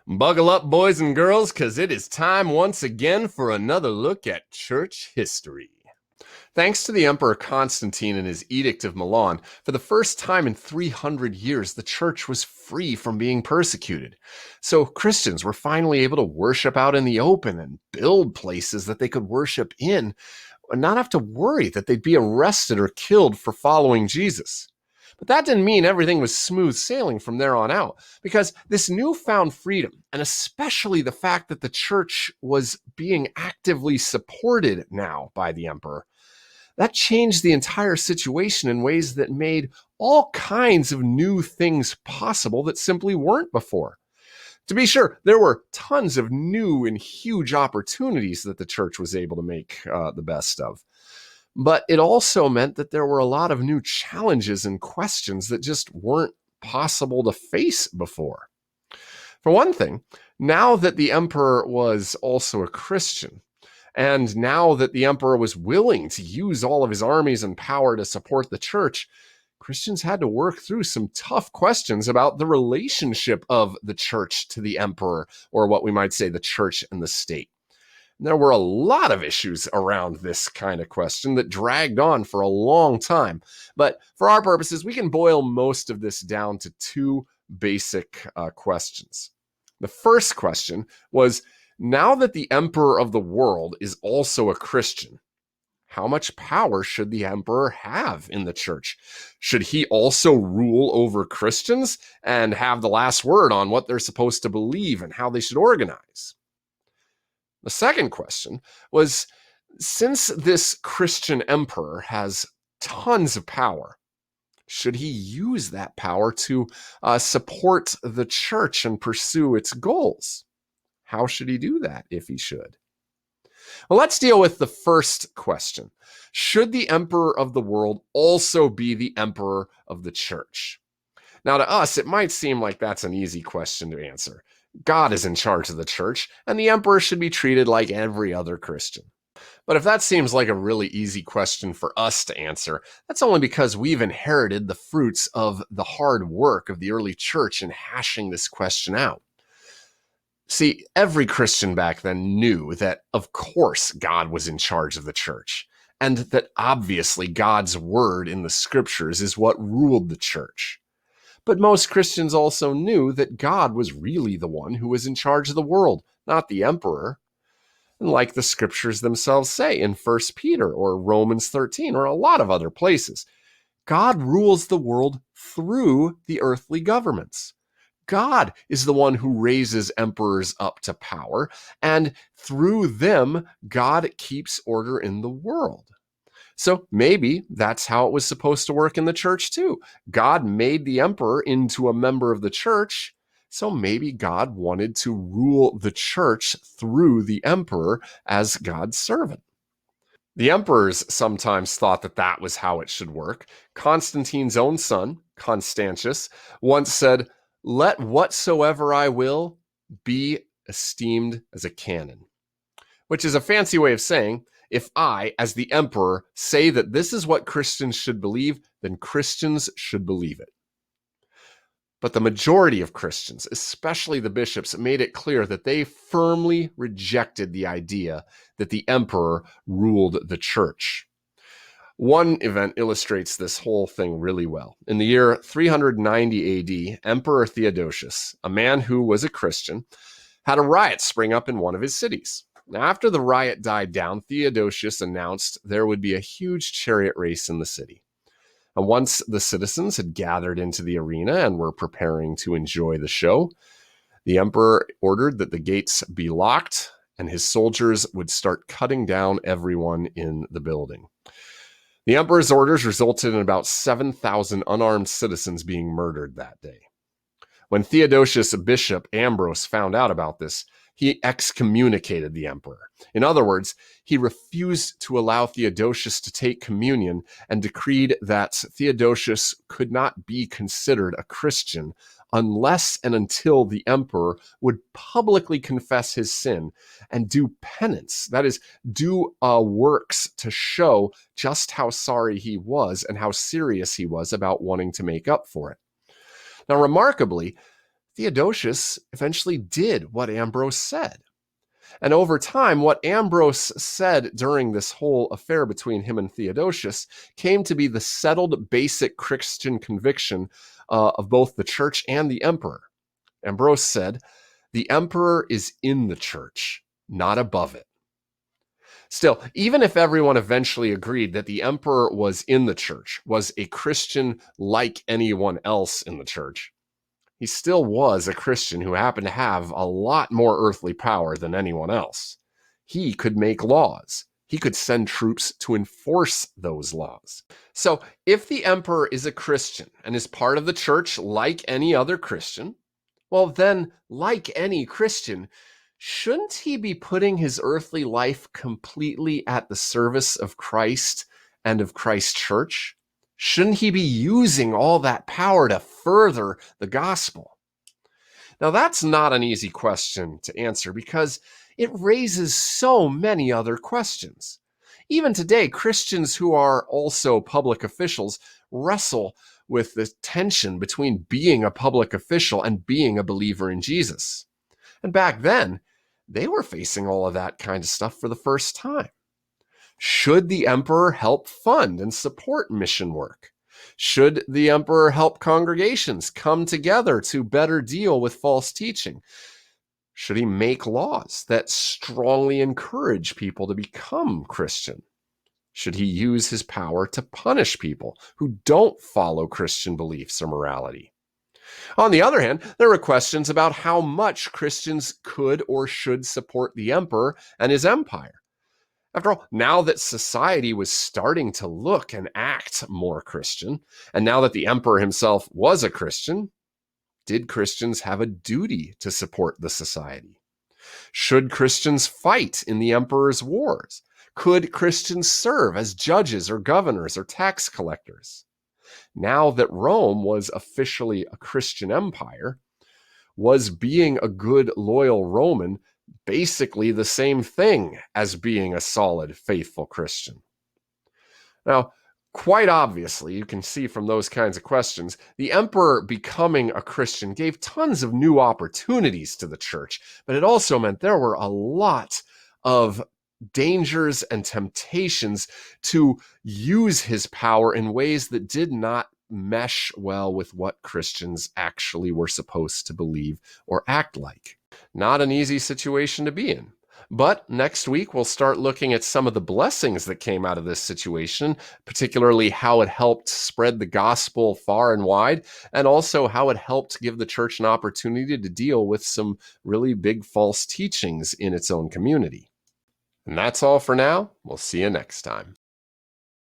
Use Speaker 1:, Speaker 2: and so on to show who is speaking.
Speaker 1: Buckle up, boys and girls, because it is time once again for another look at church history. Thanks to the Emperor Constantine and his Edict of Milan, for the first time in 300 years, the church was free from being persecuted. So Christians were finally able to worship out in the open and build places that they could worship in, and not have to worry that they'd be arrested or killed for following Jesus. But that didn't mean everything was smooth sailing from there on out, because this newfound freedom, and especially the fact that the church was being actively supported now by the emperor, that changed the entire situation in ways that made all kinds of new things possible that simply weren't before. To be sure, there were tons of new and huge opportunities that the church was able to make the best of. But it also meant that there were a lot of new challenges and questions that just weren't possible to face before. For one thing, now that the emperor was also a Christian, and now that the emperor was willing to use all of his armies and power to support the church, Christians had to work through some tough questions about the relationship of the church to the emperor, or what we might say the church and the state. There were a lot of issues around this kind of question that dragged on for a long time. But for our purposes, we can boil most of this down to two basic questions. The first question was, now that the emperor of the world is also a Christian, how much power should the emperor have in the church? Should he also rule over Christians and have the last word on what they're supposed to believe and how they should organize? The second question was, since this Christian emperor has tons of power, should he use that power to support the church and pursue its goals? How should he do that if he should? Well, let's deal with the first question. Should the emperor of the world also be the emperor of the church? Now, to us, it might seem like that's an easy question to answer. God is in charge of the church, and the emperor should be treated like every other Christian. But if that seems like a really easy question for us to answer, that's only because we've inherited the fruits of the hard work of the early church in hashing this question out. See, every Christian back then knew that, of course, God was in charge of the church, and that obviously God's word in the scriptures is what ruled the church. But most Christians also knew that God was really the one who was in charge of the world, not the emperor. And like the scriptures themselves say in 1 Peter or Romans 13 or a lot of other places, God rules the world through the earthly governments. God is the one who raises emperors up to power, and through them, God keeps order in the world. So maybe that's how it was supposed to work in the church too. God made the emperor into a member of the church, so maybe God wanted to rule the church through the emperor as God's servant. The emperors sometimes thought that that was how it should work. Constantine's own son, Constantius, once said, "Let whatsoever I will be esteemed as a canon," which is a fancy way of saying, if I, as the emperor, say that this is what Christians should believe, then Christians should believe it. But the majority of Christians, especially the bishops, made it clear that they firmly rejected the idea that the emperor ruled the church. One event illustrates this whole thing really well. In the year 390 AD, Emperor Theodosius, a man who was a Christian, had a riot spring up in one of his cities. Now, after the riot died down, Theodosius announced there would be a huge chariot race in the city. And once the citizens had gathered into the arena and were preparing to enjoy the show, the emperor ordered that the gates be locked and his soldiers would start cutting down everyone in the building. The emperor's orders resulted in about 7,000 unarmed citizens being murdered that day. When Theodosius' bishop Ambrose found out about this, he excommunicated the emperor. In other words, he refused to allow Theodosius to take communion and decreed that Theodosius could not be considered a Christian unless and until the emperor would publicly confess his sin and do penance, that is, do works to show just how sorry he was and how serious he was about wanting to make up for it. Now, remarkably, Theodosius eventually did what Ambrose said. And over time, what Ambrose said during this whole affair between him and Theodosius came to be the settled basic Christian conviction of both the church and the emperor. Ambrose said, "The emperor is in the church, not above it." Still, even if everyone eventually agreed that the emperor was in the church, was a Christian like anyone else in the church, he still was a Christian who happened to have a lot more earthly power than anyone else. He could make laws. He could send troops to enforce those laws. So, if the emperor is a Christian and is part of the church like any other Christian, well, then, like any Christian, shouldn't he be putting his earthly life completely at the service of Christ and of Christ's church? Shouldn't he be using all that power to further the gospel? Now, that's not an easy question to answer because it raises so many other questions. Even today, Christians who are also public officials wrestle with the tension between being a public official and being a believer in Jesus. And back then, they were facing all of that kind of stuff for the first time. Should the emperor help fund and support mission work? Should the emperor help congregations come together to better deal with false teaching? Should he make laws that strongly encourage people to become Christian? Should he use his power to punish people who don't follow Christian beliefs or morality? On the other hand, there were questions about how much Christians could or should support the emperor and his empire. After all, now that society was starting to look and act more Christian, and now that the emperor himself was a Christian, did Christians have a duty to support the society? Should Christians fight in the emperor's wars? Could Christians serve as judges or governors or tax collectors? Now that Rome was officially a Christian empire, was being a good, loyal Roman basically the same thing as being a solid, faithful Christian? Now, quite obviously, you can see from those kinds of questions, the emperor becoming a Christian gave tons of new opportunities to the church, but it also meant there were a lot of dangers and temptations to use his power in ways that did not mesh well with what Christians actually were supposed to believe or act like. Not an easy situation to be in. But next week, we'll start looking at some of the blessings that came out of this situation, particularly how it helped spread the gospel far and wide, and also how it helped give the church an opportunity to deal with some really big false teachings in its own community. And that's all for now. We'll see you next time.